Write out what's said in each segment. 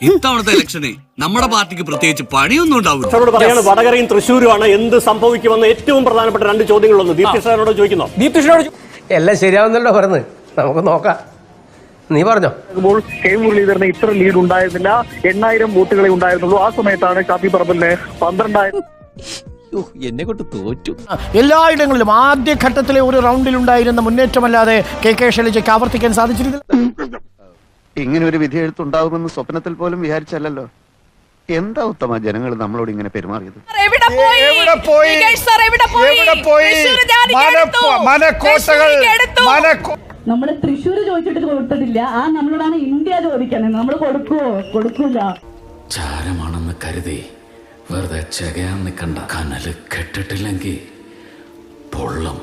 ഇത്തവണത്തെ ഇലക്ഷന് നമ്മുടെ പാർട്ടിക്ക് പ്രത്യേകിച്ച് പണിയൊന്നും ഉണ്ടാവില്ല. പറയാണ് വടകരയും തൃശ്ശൂരുമാണ് എന്ത് സംഭവിക്കുമെന്ന് ഏറ്റവും പ്രധാനപ്പെട്ട രണ്ട് ചോദ്യങ്ങളൊന്ന് ദീപ്തി സാറിനോട് ചോദിക്കുന്നു. എല്ലാം ശരിയാവുന്നല്ലോ പറഞ്ഞ് നമുക്ക് നോക്കാം. നീ പറഞ്ഞോ. കെ മുരളീധരന് ഇത്ര ലീഡ് ഉണ്ടായിരുന്നില്ല, 8000 വോട്ടുകളെ ഉണ്ടായിരുന്നുള്ളൂ. ആ സമയത്താണ് ഷാഫി പറമ്പലിന് 12,000. എന്നെ കൊണ്ട് തോറ്റു. എല്ലായിടങ്ങളിലും ആദ്യഘട്ടത്തിലെ ഒരു റൗണ്ടിൽ ഉണ്ടായിരുന്ന മുന്നേറ്റമല്ലാതെ കെ ശൈലജയ്ക്ക് ആവർത്തിക്കാൻ സാധിച്ചിരുന്നില്ല. ഇങ്ങനെ ഒരു വിധി എഴുത്തുണ്ടാവുമെന്ന് സ്വപ്നത്തിൽ പോലും വിചാരിച്ചല്ലോ. എന്താ ഉത്തമ ജനങ്ങൾ നമ്മളോട് ഇങ്ങനെ പെരുമാറിയത്? നമ്മള് തൃശ്ശൂർ ചോദിച്ചിട്ട് കൊടുത്തിട്ടില്ല. ആ നമ്മളോടാണ് ഇന്ത്യ ചോദിക്കുന്നത്. നമ്മൾ കൊടുക്കൂല. ചാരമാണെന്ന് കരുതി വെറുതെ ചകയാൻ നിൽക്കണ്ട. കനല് കെട്ടിട്ടില്ലെങ്കിൽ പൊള്ളും.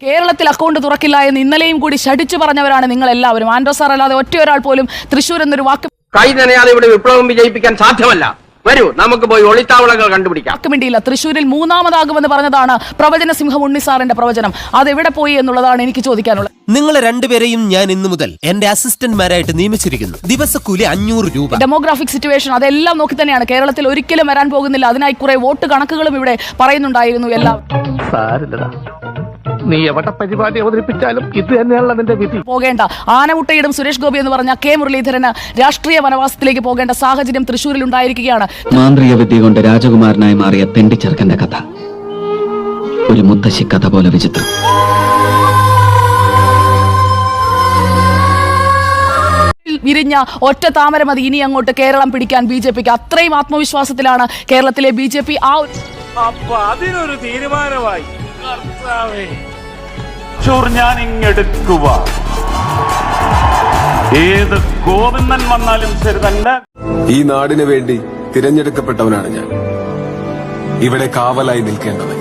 കേരളത്തിൽ അക്കൗണ്ട് തുറക്കില്ല എന്ന് ഇന്നലെയും കൂടി ശഠിച്ചു പറഞ്ഞവരാണ് നിങ്ങൾ എല്ലാവരും. ആൻഡ്രോ സാർ അല്ലാതെ ഒറ്റയൊരാൾ പോലും തൃശ്ശൂർ എന്നൊരു വാക്ക് കൈ നനയാതെ ഇവിടെ വിപ്ലവം വിജയിപ്പിക്കാൻ സാധ്യമല്ല. വരൂ, നമുക്ക് പോയി ഒളിത്താവളങ്ങൾ കണ്ടുപിടിക്കാം. വേണ്ടിയില്ല. തൃശ്ശൂരിൽ മൂന്നാമതാകുമെന്ന് പറഞ്ഞതാണ് പ്രവചന സിംഹം ഉണ്ണി സാറിന്റെ പ്രവചനം. അതെവിടെ പോയി എന്നുള്ളതാണ് എനിക്ക് ചോദിക്കാനുള്ളത്. നിങ്ങളെ രണ്ടുപേരെയും ഞാൻ ഇന്നു മുതൽ എന്റെ അസിസ്റ്റന്റ്മാരായിട്ട് നിയമിച്ചിരിക്കുന്നു. ദിവസക്കൂലി 500 രൂപ. ഡെമോഗ്രാഫിക് സിറ്റുവേഷൻ അതെല്ലാം നോക്കി തന്നെയാണ്. കേരളത്തിൽ ഒരിക്കലും വരാൻ പോകുന്നില്ല. അതിനായി കുറെ വോട്ട് കണക്കുകളും ഇവിടെ പറയുന്നുണ്ടായിരുന്നു. എല്ലാം നീ എവിടെ പരിപാടി അവതരിപ്പിച്ചാലും ഇത് തന്നെയാണല്ലോ നിന്റെ വിധി. പോകേണ്ട ആനമുട്ടയിടും സുരേഷ് ഗോപി എന്ന് പറഞ്ഞ കെ മുരളീധരന് രാഷ്ട്രീയ വനവാസത്തിലേക്ക് പോകേണ്ട സാഹചര്യം തൃശ്ശൂരിൽ ഉണ്ടായിരിക്കുകയാണ്. മാന്ത്രിക വിദ്യ കൊണ്ട് രാജകുമാരനായി മാറിയ തെണ്ടിച്ചെറുക്കന്റെ കഥ ഒരു മുത്തശ്ശി കഥ പോലെ വിചിത്രം. വിരിഞ്ഞ ഒറ്റ താമര മതി ഇനി അങ്ങോട്ട് കേരളം പിടിക്കാൻ BJPക്ക്. അത്രയും ആത്മവിശ്വാസത്തിലാണ് കേരളത്തിലെ BJP. അതിനൊരു തീരുമാനമായി ഞാൻ ഇങ്ങെടുക്കുക. ഏത് ഗോവിന്ദൻ വന്നാലും ശരി തന്നെ. ഈ നാടിന് വേണ്ടി തിരഞ്ഞെടുക്കപ്പെട്ടവനാണ് ഞാൻ. ഇവിടെ കാവലായി നിൽക്കേണ്ടവൻ.